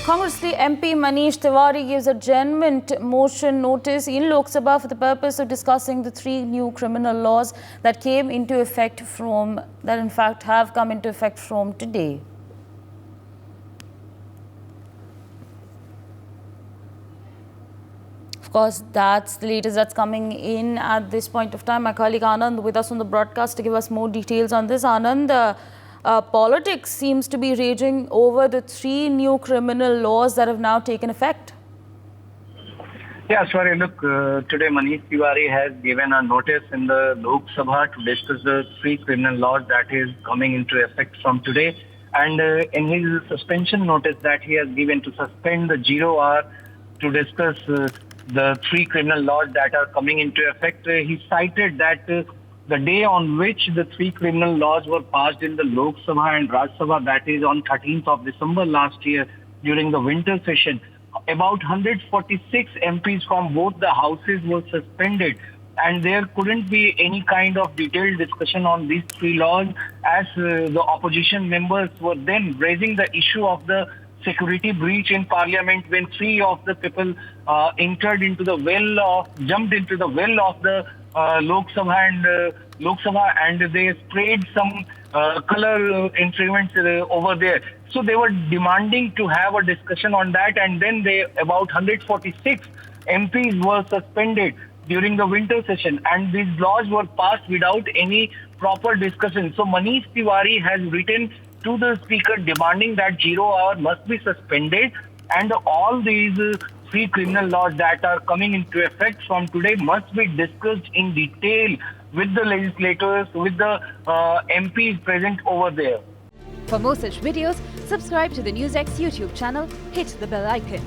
Congress MP Manish Tiwari gives a adjournment motion notice in Lok Sabha for the purpose of discussing the 3 new criminal laws that came into effect have come into effect from today. Of course, that's the latest that's coming in at this point of time. My colleague Anand with us on the broadcast to give us more details on this. Anand, politics seems to be raging over the 3 new criminal laws that have now taken effect. Yeah, sorry. Look, today Manish Tiwari has given a notice in the Lok Sabha to discuss the 3 criminal laws that is coming into effect from today. And in his suspension notice that he has given to suspend the 0 hour to discuss the 3 criminal laws that are coming into effect, he cited that the day on which the 3 criminal laws were passed in the Lok Sabha and Raj Sabha, that is on 13th of December last year during the winter session, about 146 MPs from both the houses were suspended, and there couldn't be any kind of detailed discussion on these 3 laws as the opposition members were then raising the issue of the security breach in parliament when 3 of the people jumped into the well of the Lok Sabha and they sprayed some color instruments over there. So they were demanding to have a discussion on that, and then about 146 MPs were suspended during the winter session, and these laws were passed without any proper discussion. So Manish Tiwari has written to the speaker demanding that 0 hour must be suspended, and all these 3 criminal laws that are coming into effect from today must be discussed in detail with the legislators, with the MPs present over there. For more such videos, subscribe to the NewsX YouTube channel, hit the bell icon.